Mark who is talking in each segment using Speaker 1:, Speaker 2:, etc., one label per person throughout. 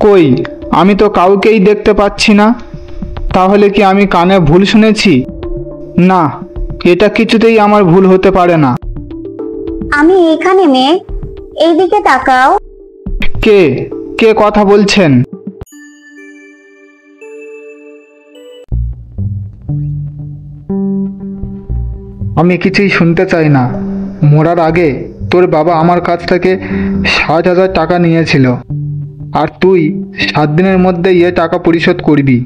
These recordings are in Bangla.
Speaker 1: কই, আমি তো কাউকেই দেখতে পাচ্ছি না। তাহলে কি আমি কানে ভুল শুনেছি? না, এটা কিছুতেই আমার ভুল হতে পারে না।
Speaker 2: আমি এখানে মেঘ, এইদিকে তাকাও।
Speaker 1: কে কে কথা বলছেন? আমি কিছুই শুনতে চাই না। মরার আগে তোর বাবা আমার কাছ থেকে 60,000 টাকা নিয়েছিল, আর তুই 7 দিনের মধ্যে টাকা পরিশোধ করবি,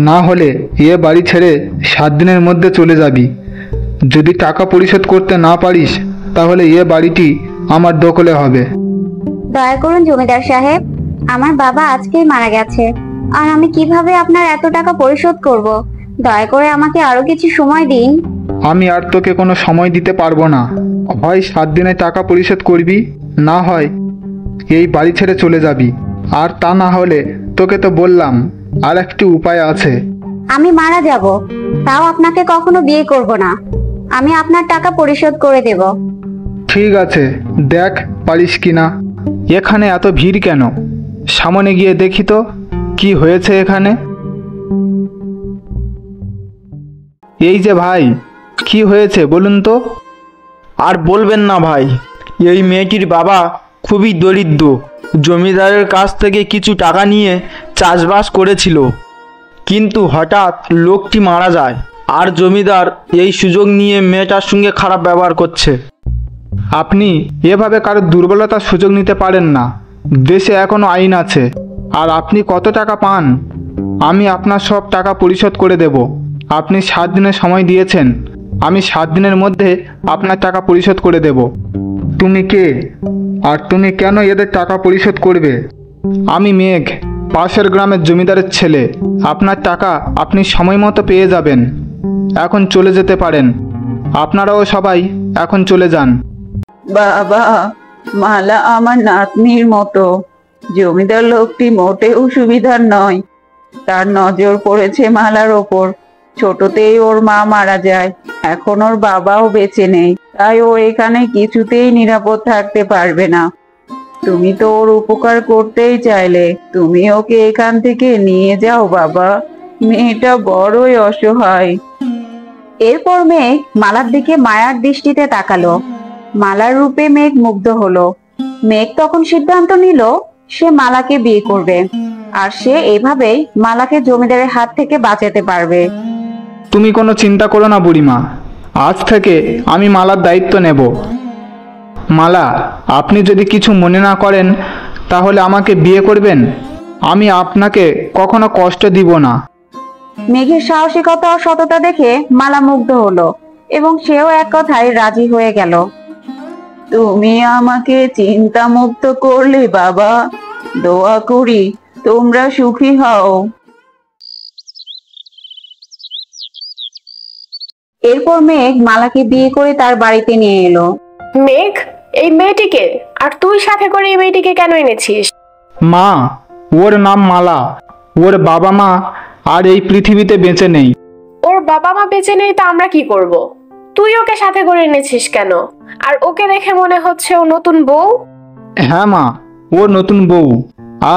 Speaker 1: না হলে বাড়ি ছেড়ে 7 দিনের মধ্যে চলে যাবি। যদি টাকা পরিশোধ করতে না পারিস তাহলে বাড়িটি আমার দখলে হবে।
Speaker 2: দয়া করুন জমিদার সাহেব, আমার বাবা আজকেই মারা গেছে, আর আমি কিভাবে আপনার এত টাকা পরিশোধ করব? দয়া করে আমাকে আরো কিছু সময় দিন।
Speaker 1: আমি আর তোকে কোনো সময় দিতে পারবো না। হয় 7 দিনে টাকা পরিশোধ করবি, না হয় এই বাড়ি ছেড়ে চলে যাবি। আর তা না হলে তোকে তো বললাম আর একটি উপায় আছে।
Speaker 2: আমি মারা যাব, তাও আপনাকে কখনো বিয়ে করব না। আমি আপনার টাকা পরিশোধ করে দেব।
Speaker 1: ঠিক আছে, দেখ পারিস কিনা। এখানে এত ভিড় কেন? সামনে গিয়ে দেখি তো কি হয়েছে এখানে। এই যে ভাই, কি হয়েছে বলুন তো?
Speaker 3: আর বলবেন না ভাই, এই মেয়েটির বাবা খুবই দরিদ্র। জমিদারের কাছ থেকে কিছু টাকা নিয়ে চাষবাস করেছিল, কিন্তু হঠাৎ লোকটি মারা যায়, আর জমিদার এই সুযোগ নিয়ে মেয়েটার সঙ্গে খারাপ ব্যবহার করছে।
Speaker 1: আপনি এভাবে কারো দুর্বলতার সুযোগ নিতে পারেন না। দেশে এখনো আইন আছে। আর আপনি কত টাকা পান? আমি আপনার সব টাকা পরিশোধ করে দেব। আপনি 7 দিনের সময় দিয়েছেন, আমি 7 দিনের মধ্যে আপনার টাকা পরিশোধ করে দেব। তুমি কে, আর তুমি কেন এদের টাকা পরিশোধ করবে? আমি মেঘ, পাশের গ্রামের জমিদারের ছেলে। আপনার টাকা আপনি সময় মতো পেয়ে যাবেন। এখন চলে যেতে পারেন। আপনারাও সবাই এখন চলে যান।
Speaker 4: বাবা, মালা আমার নাতনির মতো। জমিদার লোকটি মোটেও সুবিধার নয়। তার নজর পড়েছে মালার ওপর। ছোটতেই ওর মা মারা যায়, এখন ওর বাবাও বেঁচে নেই, তাই ও এখানে কিছুতেই নিরাপদ থাকতে পারবে না। তুমি তো ওর উপকার করতেই চাইলে, তুমি ওকে এখান থেকে নিয়ে যাও বাবা। মেয়েটা বড়ই অসহায়।
Speaker 2: এরপর মেঘ মালার দিকে মায়ার দৃষ্টিতে তাকালো। মালার রূপে মেঘ মুগ্ধ হলো। মেঘ তখন সিদ্ধান্ত নিল সে মালাকে বিয়ে করবে, আর সে এভাবেই মালাকে জমিদারের হাত থেকে বাঁচাতে পারবে।
Speaker 1: তুমি কোনো চিন্তা করো না বুড়িমা, আজ থেকে আমি মালার দায়িত্ব নেব। মালা, আপনি যদি কিছু মনে না করেন তাহলে আমাকে বিয়ে করবেন। আমি আপনাকে কখনো কষ্ট দিব না।
Speaker 2: মেঘের সাহসিকতা ও সততা দেখে মালা মুগ্ধ হলো, এবং সেও এক কথায় রাজি হয়ে গেল।
Speaker 4: তুমি আমাকে চিন্তা মুক্ত করলে বাবা। দোয়া করি তোমরা সুখী হও।
Speaker 2: এরপর মেঘ মালাকে বিয়ে করে তার বাড়িতে নিয়ে এলো।
Speaker 5: মেঘ, এই মেয়েটিকে, আর তুই সাথে করে এই মেয়েটিকে কেন এনেছিস?
Speaker 1: মা, ওর নাম মালা। ওর বাবা মা আর এই পৃথিবীতে বেঁচে নেই।
Speaker 5: ওর বাবা মা বেঁচে নেই, তা আমরা কি করব? তুই ওকে সাথে করে এনেছিস কেন? আর ওকে দেখে মনে হচ্ছে ও নতুন বউ।
Speaker 1: হ্যাঁ মা, ও নতুন বউ,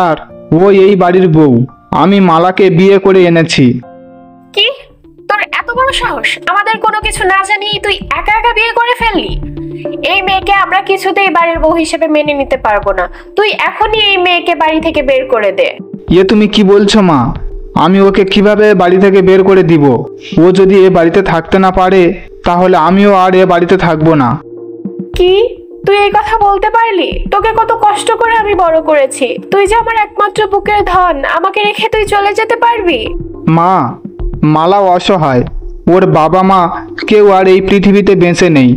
Speaker 1: আর ও এই বাড়ির বউ। আমি মালাকে বিয়ে করে এনেছি।
Speaker 5: কি? তোর এত বড় সাহস! আমাদের কোনো কিছু না জানিয়ে তুই একা একা বিয়ে করে ফেললি? এই মেয়েকে আমরা কিছুতেই বাড়ির বউ হিসেবে মেনে নিতে পারবো না। তুই এখনই এই মেয়েকে বাড়ি থেকে বের করে দে।
Speaker 1: তুমি কি বলছো মা? আমি ওকে কিভাবে বাড়ি থেকে বের করে দিব? ও যদি এ বাড়িতে থাকতে না পারে তাহলে আমিও আর এ বাড়িতে থাকবো না।
Speaker 5: কি? তুই এই কথা বলতে পারলি? তোকে কত কষ্ট করে আমি বড় করেছি। তুই যে আমার একমাত্র বুকের ধন, আমাকে রেখে তুই চলে যেতে পারবি?
Speaker 1: মা, মালা অসহায়। ওর বাবা মা কেউ আর এই পৃথিবীতে বেঁচে নেই।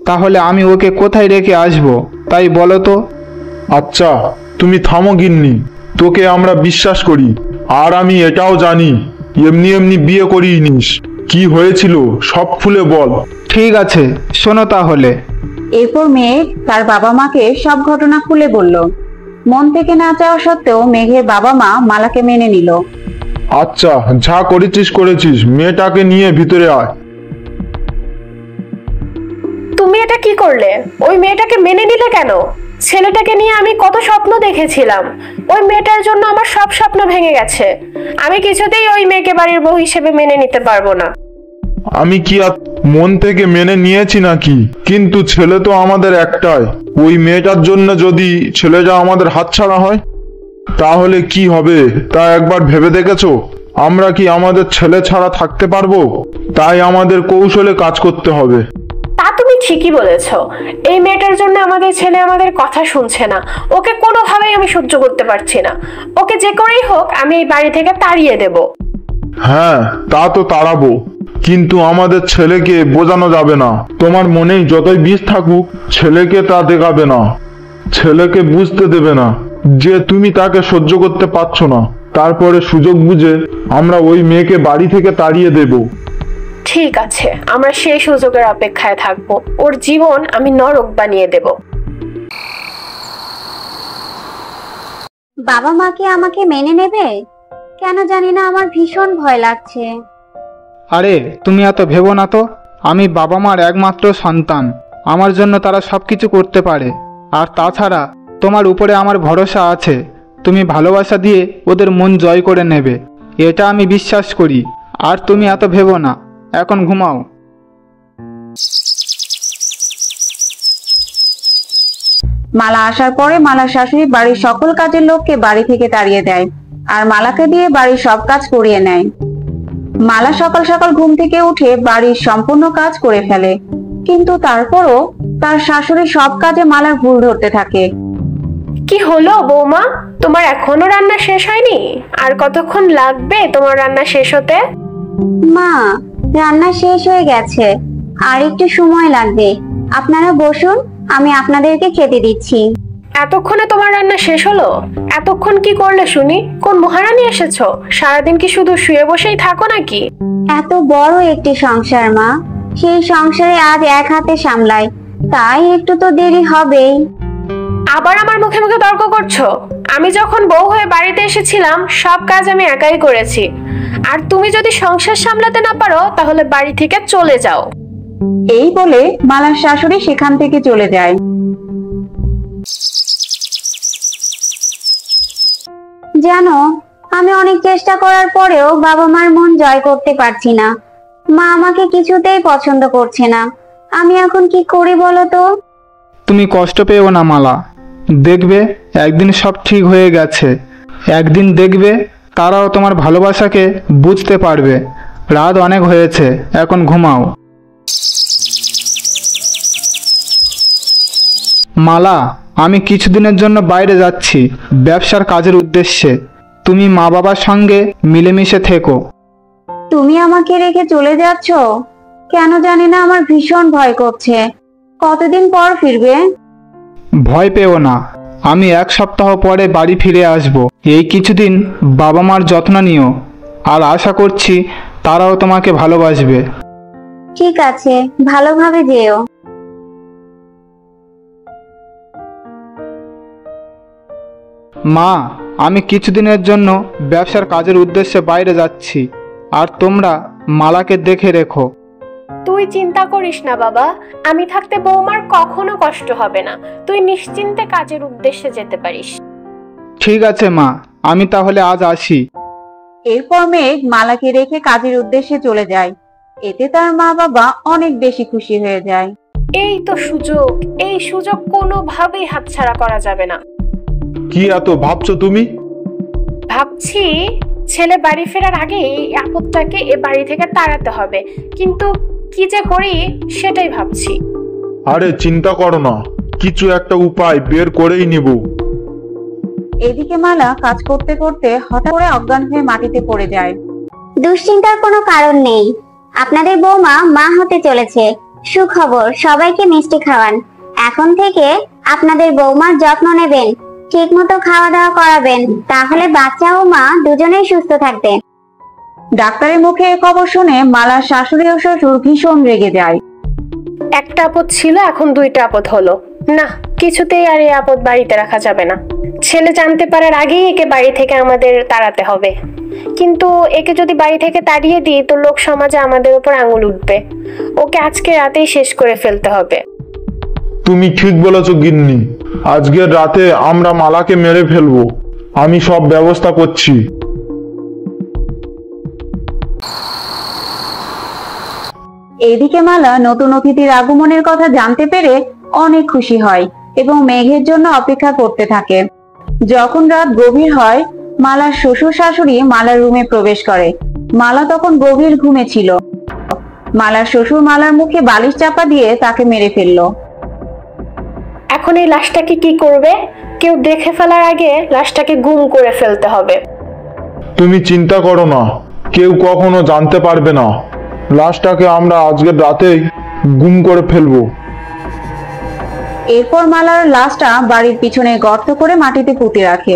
Speaker 1: তাহলে আমি ওকে কোথায় রেখে আসবো তাই বলো তো?
Speaker 6: আচ্ছা, তুমি থামো গিন্নি। তোকে আমরা বিশ্বাস করি, আর আমি এটাও জানি এমনি এমনি বিয়ে করিয়ে নিস। কি হয়েছিল সব খুলে বল।
Speaker 1: ঠিক আছে, শোনো তাহলে।
Speaker 2: এরপর মেঘ তার বাবা মাকে সব ঘটনা খুলে বলল। মন থেকে না চাওয়া সত্ত্বেও মেঘের বাবা মা মালাকে মেনে নিল।
Speaker 6: আচ্ছা, যা করেছিস করেছিস, মেয়েটাকে নিয়ে ভিতরে আয়।
Speaker 5: তুমি এটা কি করলে? ওই মেয়েটাকে মেনে নিলে কেন? ছেলেটাকে নিয়ে আমি কত স্বপ্ন দেখেছিলাম, ওই মেয়েটার জন্য আমার সব স্বপ্ন ভেঙে গেছে। আমি কিছুতেই ওই মেয়েকে বাড়ির বউ হিসেবে মেনে নিতে পারবো না।
Speaker 6: আমি কি আর মন থেকে মেনে নিয়েছি নাকি? কিন্তু ছেলে তো আমাদের একটাই। ওই মেয়েটার জন্য যদি ছেলেটা আমাদের হাতছাড়া হয় তাহলে কি হবে তা একবার ভেবে দেখেছো? আমরা কি আমাদের ছেলে ছাড়া থাকতে পারবো? তাই আমাদের কৌশলে কাজ করতে হবে।
Speaker 5: তা তুমি ঠিকই বলেছো। এই মেয়েটার জন্য আমাদের ছেলে আমাদের কথা শুনছে না। ওকে কোনোভাবেই আমি সহ্য করতে পারছি না। ওকে যে করেই হোক আমি এই বাড়ি থেকে তাড়িয়ে দেব।
Speaker 6: হ্যাঁ, তা তো তাড়াবো, কিন্তু আমাদের ছেলেকে বোঝানো যাবে না। তোমার মনেই যতই বিষ থাকুক, ছেলেকে তা দেখাবে না। ছেলেকে বুঝতে দেবে না যে তুমি তাকে সহ্য করতে পারছো না। তারপরে সুযোগ বুঝে আমরা ওই মেয়েকে বাড়ি থেকে তাড়িয়ে দেব।
Speaker 5: ঠিক আছে, আমরা সেই সুযোগের অপেক্ষায় থাকবো। ওর জীবন আমি নরক বানিয়ে দেব।
Speaker 2: বাবা মা কি আমাকে মেনে নেবে? কেন জানি না, আমার ভীষণ ভয় লাগছে।
Speaker 1: আরে তুমি এত ভেবো না তো। আমি বাবা মার একমাত্র সন্তান। আমার জন্য তারা সবকিছু করতে পারে। আর তাছাড়া তোমার উপরে আমার ভরসা আছে। তুমি ভালোবাসা দিয়ে ওদের মন জয় করে নেবে, এটা আমি বিশ্বাস করি। আর তুমি এত ভেবো না, এখন ঘুমাও।
Speaker 2: মালা আসার পরে মালার শাশুড়ি বাড়ির সকল কাজের লোককে বাড়ি থেকে তাড়িয়ে দেয় আর মালাকে দিয়ে বাড়ির সব কাজ করিয়ে নেয়। মালা সকাল সকাল ঘুম থেকে উঠে বাড়ির সম্পূর্ণ কাজ করে ফেলে, কিন্তু তারপরও তার শাশুড়ি সব কাজে মালার ভুল ধরতে থাকে।
Speaker 5: কি হলো বৌমা, তোমার এখনো রান্না শেষ হয়নি? আর কতক্ষণ লাগবে তোমার রান্না শেষ হতে?
Speaker 2: মা, রান্না শেষ হয়ে গেছে, আর একটু সময় লাগবে। আপনারা বসুন, আমি আপনাদেরকে খেতে দিচ্ছি।
Speaker 5: এতক্ষণে তোমার রান্না শেষ হলো? এতক্ষণ কি করলে শুনি? কোন মহারানী এসেছো? সারাদিন কি শুধু শুয়ে বসেই থাকো নাকি?
Speaker 2: এত বড় একটি সংসার মা, সেই সংসারে আজ এক হাতে সামলাই, তাই একটু তো দেরি হবেই।
Speaker 5: আবার আমার মুখে মুখে তর্ক করছো? আমি যখন বউ হয়ে বাড়িতে এসেছিলাম সব কাজ আমি একাই করেছি। আর তুমি যদি সংসার সামলাতে না পারো তাহলে বাড়ি থেকে চলে যাও।
Speaker 2: এই বলে মালার শাশুড়ি সেখান থেকে চলে যায়। জানো, আমি অনেক চেষ্টা করার পরেও বাবা মার মন জয় করতে পারছি না। মা আমাকে কিছুতেই পছন্দ করছে না। আমি এখন কি করি বলো তো?
Speaker 1: তুমি কষ্ট পেও না মালা, দেখবে একদিন সব ঠিক হয়ে গেছে। একদিন দেখবে তারাও তোমার ভালোবাসাকে বুঝতে পারবে। রাত অনেক হয়েছে, এখন ঘুমাও। মালা, আমি কিছুদিনের জন্য বাইরে যাচ্ছি ব্যবসার কাজের উদ্দেশ্যে। তুমি মা বাবার সঙ্গে মিলেমিশে থেকো।
Speaker 2: তুমি আমাকে রেখে চলে যাচ্ছ? কেন জানি না, আমার ভীষণ ভয় করছে। কতদিন পর ফিরবে?
Speaker 1: ভয় পেও না, আমি 1 সপ্তাহ পরে বাড়ি ফিরে আসব। এই কিছুদিন বাবা মার যত্ন নিও, আর আশা করছি তারাও তোমাকে ভালোবাসবে।
Speaker 2: ঠিক আছে, ভালোভাবে যেও।
Speaker 1: মা, আমি কিছুদিনের জন্য ব্যবসার কাজের উদ্দেশ্যে বাইরে যাচ্ছি, আর তোমরা মালাকে দেখে রেখো।
Speaker 5: তুই চিন্তা করিস না বাবা, আমি থাকতে বৌমার কখনো কষ্ট হবে না। তুই নিশ্চিন্তে কাজের উদ্দেশ্যে যেতে পারিস।
Speaker 1: ঠিক আছে মা, আমি তাহলে আজ আসি।
Speaker 2: এরপর মেঘ মালাকে রেখে কাজের উদ্দেশ্যে চলে যায়। এতে তার মা বাবা অনেক বেশি খুশি হয়ে যায়।
Speaker 5: এই তো সুযোগ, এই সুযোগ কোনোভাবেই হাতছাড়া করা যাবে না।
Speaker 6: কি এত ভাবছো তুমি?
Speaker 5: ভাবছি ছেলে বাড়ি ফেরার আগে এই আপদটাকে এ বাড়ি থেকে তাড়াতে হবে, কিন্তু কি যে করি সেটাই ভাবছি।
Speaker 6: আরে চিন্তা করো না, কিছু একটা উপায় বের করেই নিব।
Speaker 2: এদিকে মালা কাজ করতে করতে হঠাৎ করে অজ্ঞান হয়ে মাটিতে পড়ে যায়। দুশ্চিন্তার কোনো কারণ নেই, আপনাদের বৌমা মা হতে চলেছে। সুখবর, সবাইকে মিষ্টি খাওয়ান। এখন থেকে আপনাদের বৌমার যত্ন নেবেন, ঠিক মতো খাওয়া দাওয়া করাবেন, তাহলে বাচ্চা ও মা দুজনেই সুস্থ থাকবে। ডাক্তারের মুখে এই খবর শুনে মালার শাশুড়ি ও শ্বশুর ভীষণ রেগে যায়।
Speaker 5: একটা আপদ ছিল, এখন 2টা আপদ হলো। না, কিছুতেই আর এই আপদ বাড়িতে রাখা যাবে না। ছেলে জানতে পারার আগেই একে বাড়ি থেকে আমাদের তাড়াতে হবে। কিন্তু একে যদি বাড়ি থেকে তাড়িয়ে দিই তো লোক সমাজে আমাদের উপর আঙুল উঠবে। ওকে আজকে রাতেই শেষ করে ফেলতে হবে।
Speaker 6: তুমি ঠিক বলেছ গিন্নি, আজকের রাতে আমরা মালাকে মেরে ফেলবো। আমি সব ব্যবস্থা করছি।
Speaker 2: এদিকে মালা নতুন অতিথির আগমনের কথা জানতে পেরে অনেক খুশি হয় এবং মেঘের জন্য অপেক্ষা করতে থাকে। যখন রাত গভীর হয়, মালার শ্বশুর শাশুড়ি মালার রুমে প্রবেশ করে। মালা তখন গভীর ঘুমে ছিল। মালার শ্বশুর মালার মুখে বালিশ চাপা দিয়ে তাকে মেরে ফেললো।
Speaker 5: এখন এই লাশটাকে কি করবে? কেউ দেখে ফেলার আগে লাশটাকে গুম করে ফেলতে হবে।
Speaker 6: তুমি চিন্তা করো না, কেউ কখনো জানতে পারবে না। লাশটাকে আমরা আজকের রাতেই গুম করে ফেলবো।
Speaker 2: এরপর মালার লাশটা বাড়ির পিছনে গর্ত করে মাটিতে পুঁতে রাখে।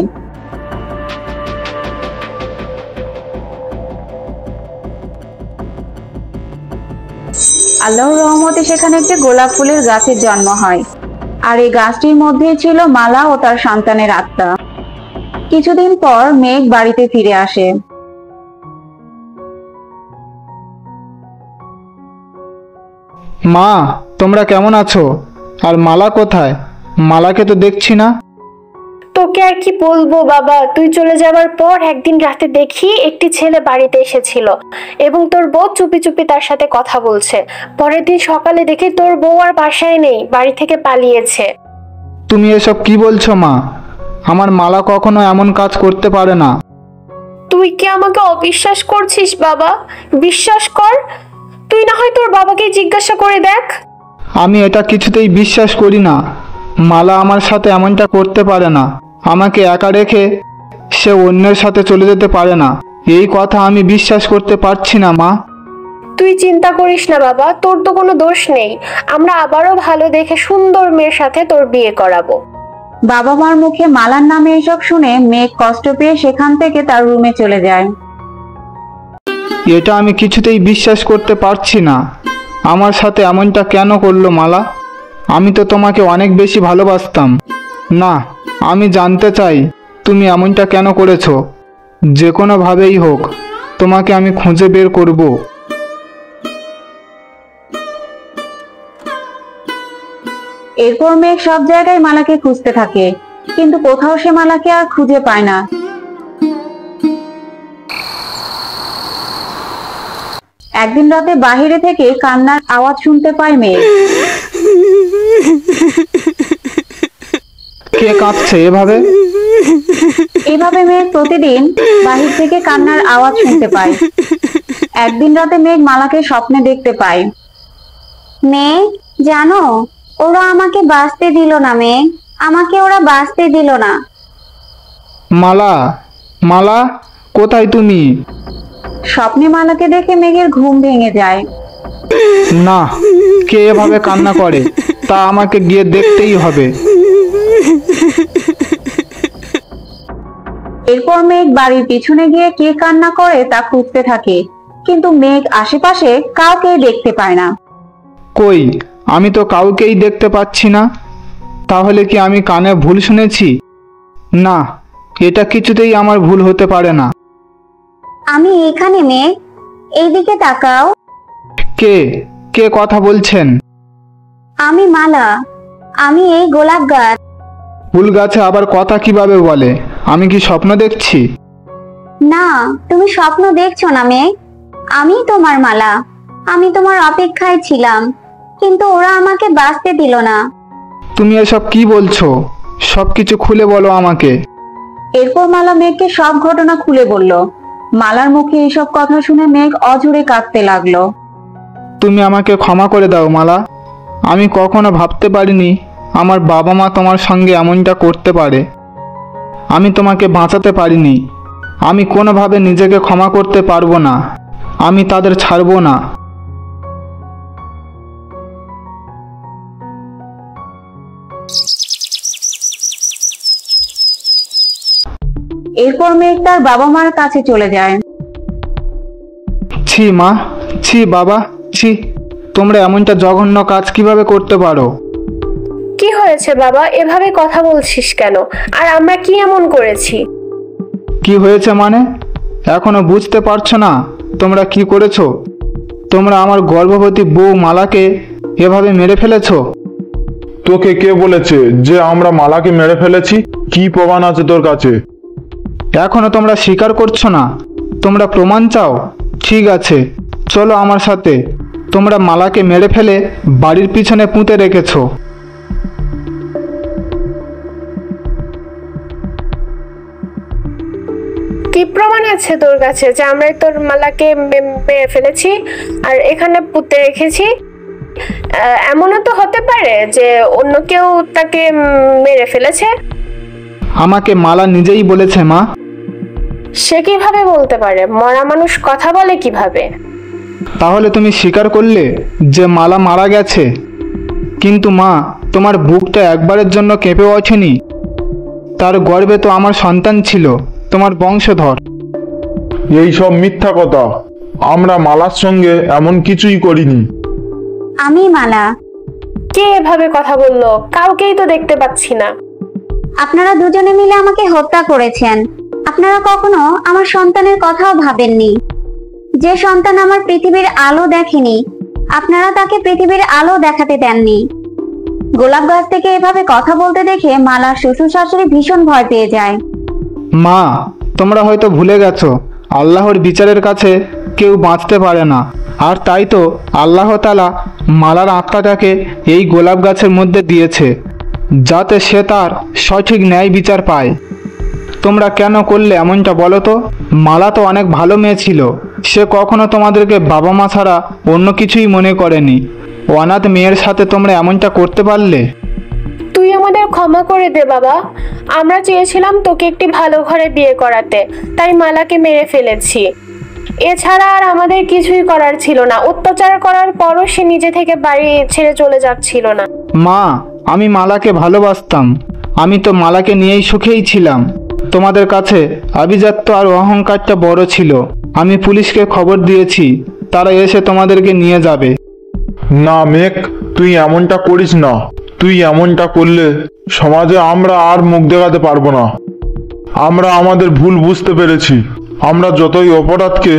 Speaker 2: আল্লাহর রহমতে সেখানে একটি গোলাপ ফুলের গাছের জন্ম হয়, আর এই গাছটির মধ্যেই ছিল মালা ও তার সন্তানের আত্মা। কিছুদিন পর মেঘ বাড়িতে ফিরে আসে।
Speaker 1: মা, তোমরা কেমন আছো? আর মালা কোথায়? মালাকে তো দেখছি না।
Speaker 5: তোকে আর কি বলবো বাবা, তুই চলে যাবার পর একদিন রাতে দেখি একটি ছেলে বাড়িতে এসেছিল এবং তোর বউ চুপি চুপি তার সাথে কথা বলছে। পরের দিন সকালে দেখি তোর বউ আর বাসায় নেই, বাড়ি থেকে পালিয়েছে।
Speaker 1: তুমি এসব কি বলছো মা? আমার মালা কখনো এমন কাজ করতে পারে না।
Speaker 5: তুই কি আমাকে অবিশ্বাস করছিস বাবা? বিশ্বাস কর, তুই না হয় তোর বাবাকে জিজ্ঞাসা করে দেখ।
Speaker 1: আমি এটা কিছুতেই বিশ্বাস করি না। মালা আমার সাথে এমনটা করতে পারে না। আমাকে একা রেখে সে অন্যের সাথে চলে যেতে পারে না। এই কথা আমি বিশ্বাস করতে পারছি না মা।
Speaker 5: তুই চিন্তা করিস না বাবা, তোর তো কোনো দোষ নেই। আমরা আবারও ভালো দেখে সুন্দর মেয়ের সাথে তোর বিয়ে করাবো।
Speaker 2: বাবা মার মুখে মালার নামে এসব শুনে মেঘ কষ্ট পেয়ে সেখান থেকে তার রুমে চলে যায়।
Speaker 1: এটা আমি কিছুতেই বিশ্বাস করতে পারছি না। আমার সাথে এমনটা কেন করলো মালা? আমি তো তোমাকে অনেক বেশি ভালোবাসতাম। না, আমি জানতে চাই তুমি এমনটা কেন করেছো। যে কোনোভাবেই হোক তোমাকে আমি খুঁজে বের করব।
Speaker 2: এরপর মেঘ সব জায়গায় মালাকে খুঁজতে থাকে, কিন্তু কোথাও সে মালাকে আর খুঁজে পায় না। একদিন রাতে বাহিরে থেকে কান্নার আওয়াজ শুনতে পায় মেঘ।
Speaker 1: কে কাঁদছে এভাবে?
Speaker 2: এইভাবে মেঘ প্রতিদিন বাহির থেকে কান্নার আওয়াজ শুনতে পায়। একদিন রাতে মেঘ মালাকে স্বপ্নে দেখতে পায়। মেঘ, জানো, ওরা আমাকে বাঁচতে দিল না। মেঘ, আমাকে ওরা বাঁচতে দিল না।
Speaker 1: মালা, মালা, কোথায় তুমি?
Speaker 2: স্বপ্নে মালাকে দেখে মেঘের ঘুম ভেঙে যায়।
Speaker 1: না, কে এভাবে কান্না করে তা আমাকে গিয়ে দেখতেই হবে।
Speaker 2: এরপর মেঘ বাড়ির পিছনে গিয়ে কে কান্না করে তা খুঁজতে থাকে, কিন্তু মেঘ আশেপাশে কাউকে দেখতে পায় না।
Speaker 1: কই, আমি তো কাউকেই দেখতে পাচ্ছি না। তাহলে কি আমি কানে ভুল শুনেছি? না, এটা কিছুতেই আমার ভুল হতে পারে না।
Speaker 2: আমি এখানে মেঘ, এইদিকে তাকাও।
Speaker 1: কে কে কথা বলছেন?
Speaker 2: আমি মালা, আমি এই গোলাপ গাছ।
Speaker 1: ফুল গাছে আবার কথা কিভাবে বলে? আমি কি স্বপ্ন দেখছি?
Speaker 2: না, তুমি স্বপ্ন দেখছো না মেঘ, আমি তোমার মালা। আমি তোমার অপেক্ষায় ছিলাম, কিন্তু ওরা আমাকে বাঁচতে দিল না।
Speaker 1: তুমি এসব কি বলছো? সবকিছু খুলে বলো আমাকে।
Speaker 2: এরপর মালা মেঘকে সব ঘটনা খুলে বলল। মালার মুখে এসব কথা শুনে মেঘ অঝরে কাঁদতে লাগলো।
Speaker 1: তুমি আমাকে ক্ষমা করে দাও মালা। আমি কখনো ভাবতে পারিনি আমার বাবা মা তোমার সঙ্গে এমনটা করতে পারে। আমি তোমাকে বাঁচাতে পারিনি। আমি কোনোভাবে নিজেকে ক্ষমা করতে পারবো না। আমি তাদের ছাড়বো না।
Speaker 2: এরপর মেঘ তার বাবা মার কাছে চলে যায়।
Speaker 1: ছি মা, ছি বাবা, ছি, তোমরা এমনটা জঘন্য কাজ কিভাবে করতে পারো?
Speaker 5: কি হয়েছে বাবা, এভাবে কথা বলছিস কেন? আর আমরা কি এমন করেছি?
Speaker 1: কি হয়েছে মানে? এখনো বুঝতে পারছো না তোমরা কি করেছো? তোমরা আমার গর্ভবতী বউ মালাকে এভাবে মেরে ফেলেছো।
Speaker 6: তোকে কে বলেছে যে আমরা মালাকে মেরে ফেলেছি? কি প্রমাণ আছে তোর কাছে?
Speaker 1: এখনো তোমরা স্বীকার করছো না? তোমরা প্রমাণ চাও? ঠিক আছে, চলো আমার সাথে। তোমরা মালাকে মেরে ফেলে বাড়ির পিছনে পুঁতে রেখেছো।
Speaker 5: কি প্রমাণ আছে তোর কাছে যে আমরা তোর মালাকে মেরে ফেলেছি আর এখানে পুঁতে রেখেছি? এমনও তো হতে পারে যে অন্য কেউ তাকে মেরে ফেলেছে।
Speaker 1: আমাকে মালা নিজেই বলেছে মা।
Speaker 5: সে কিভাবে বলতে পারে? মরা মানুষ কথা বলে কিভাবে?
Speaker 1: তাহলে তুমি স্বীকার করলে যে মালা মারা গেছে। কিন্তু মা, তোমার বুকটা একবারের জন্য কেঁপে ওঠেনি? তার গর্ভে তো আমার সন্তান ছিল, তোমার বংশধর।
Speaker 6: এই সব মিথ্যা কথা। আমরা মালার সঙ্গে এমন কিছুই করিনি।
Speaker 2: আমি মালা।
Speaker 5: কে এভাবে কথা বললো? কাউকেই তো দেখতে পাচ্ছি না।
Speaker 2: আপনারা দুজনে মিলে আমাকে হত্যা করেছেন। আপনারা কখনো আমার সন্তানের কথাও ভাবেননি। যে সন্তান আমার পৃথিবীর আলো দেখেনি, আপনারা তাকে পৃথিবীর আলো দেখাতে দেননি। গোলাপ গাছ থেকে এভাবে কথা বলতে দেখে মালার শ্বশুর শাশুড়ি ভীষণ ভয় পেয়ে যায়।
Speaker 1: মা, তোমরা হয়তো ভুলে গেছো আল্লাহর বিচারের কাছে কেউ বাঁচতে পারে না। আর তাই তো আল্লাহ তাআলা মালার আত্মাটাকে এই গোলাপ গাছের মধ্যে দিয়েছে, যাতে সে তার সঠিক ন্যায় বিচার পায়। তোমরা কেন করলে এমনটা বলো তো? মালা তো অনেক ভালো মেয়ে ছিল। সে কখনো তোমাদেরকে বাবা মা ছাড়া অন্য কিছুই মনে করেনি। অনাথ মেয়ের সাথে তোমরা এমনটা করতে পারলে?
Speaker 5: তুই আমাদের ক্ষমা করে দে বাবা। আমরা চেয়েছিলাম তোকে একটি ভালো ঘরে বিয়ে করাতে, তাই মালাকে মেরে ফেলেছি। এছাড়া আর আমাদের কিছুই করার ছিল না। অত্যাচার করার পরও সে নিজে থেকে বাড়ি ছেড়ে চলে যাচ্ছিল না।
Speaker 1: মা, আমি মালাকে ভালোবাসতাম। আমি তো মালাকে নিয়েই সুখেই ছিলাম। তোমাদের কাছে আভিজাত্য আর অহংকারটা বড় ছিল। আমি পুলিশকে খবর দিয়েছি, তারা এসে তোমাদেরকে নিয়ে যাবে।
Speaker 6: না মেঘ, তুই এমনটা করিস না। তুই এমনটা করলে সমাজে আমরা আর মুখ দেখাতে পারবো না। আমরা আমাদের ভুল বুঝতে পেরেছি। আমরা যতই অপরাধকে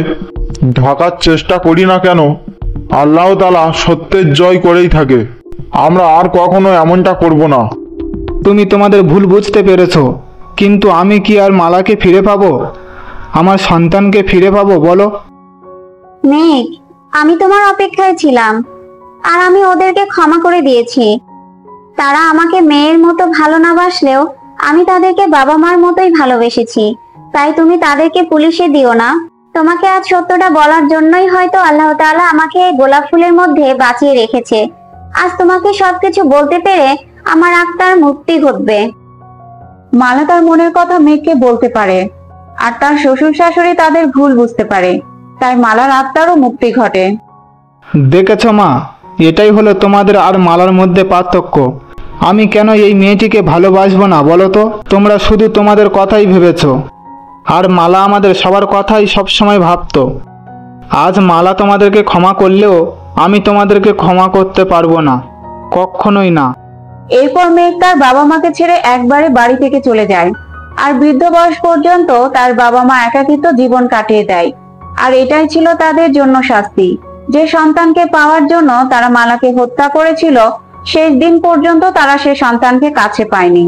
Speaker 6: ঢাকার চেষ্টা করি না কেন, আল্লাহ তাআলা সত্যের জয় করেই থাকে। আমরা আর কখনো এমনটা করব না।
Speaker 1: তুমি তোমাদের ভুল বুঝতে পেরেছো, কিন্তু আমি কি আর মালাকে ফিরে পাবো? আমার সন্তানকে ফিরে পাবো বলো?
Speaker 2: মেঘ, আমি তোমার অপেক্ষায় ছিলাম, আর আমি ওদেরকে ক্ষমা করে দিয়েছি। তারা আমাকে মেয়ের মতো ভালো না বাসলেও আমি তাদেরকে বাবা মার মতোই ভালোবেসেছি। তাই তুমি তাদেরকে পুলিশে দিও না। তোমাকে আজ সত্যটা বলার জন্যই হয়তো আল্লাহ তাআলা আমাকে গোলাপ ফুলের মধ্যে বাঁচিয়ে রেখেছে। আজ তোমাকে সবকিছু বলতে পেরে আমার আত্মার মুক্তি ঘটবে।
Speaker 4: মালা তার মনের কথা মেঘকে বলতে পারে, আর তার শ্বশুর শাশুড়ি তাদের ভুল বুঝতে পারে। তাই মালার আত্মারও মুক্তি ঘটে।
Speaker 1: দেখেছো মা, এটাই হলো তোমাদের আর মালার মধ্যে পার্থক্য। আমি কেন এই মেয়েটিকে ভালোবাসবো না বলো তো? তোমরা শুধু তোমাদের কথাই ভেবেছো, আর মালা আমাদের সবার কথাই সবসময় ভাবতো। আজ মালা তোমাদেরকে ক্ষমা করলেও আমি তোমাদেরকে ক্ষমা করতে পারবো না, কখনোই না।
Speaker 4: এরপর মেঘ তার বাবা মাকে ছেড়ে একবারে বাড়ি থেকে চলে যায়, আর বৃদ্ধ বয়স পর্যন্ত তার বাবা মা একাকিত্ব জীবন কাটিয়ে দেয়। আর এটাই ছিল তাদের জন্য শাস্তি। যে সন্তানকে পাওয়ার জন্য তারা মালাকে হত্যা করেছিল, শেষ দিন পর্যন্ত তারা সে সন্তানকে কাছে পায়নি।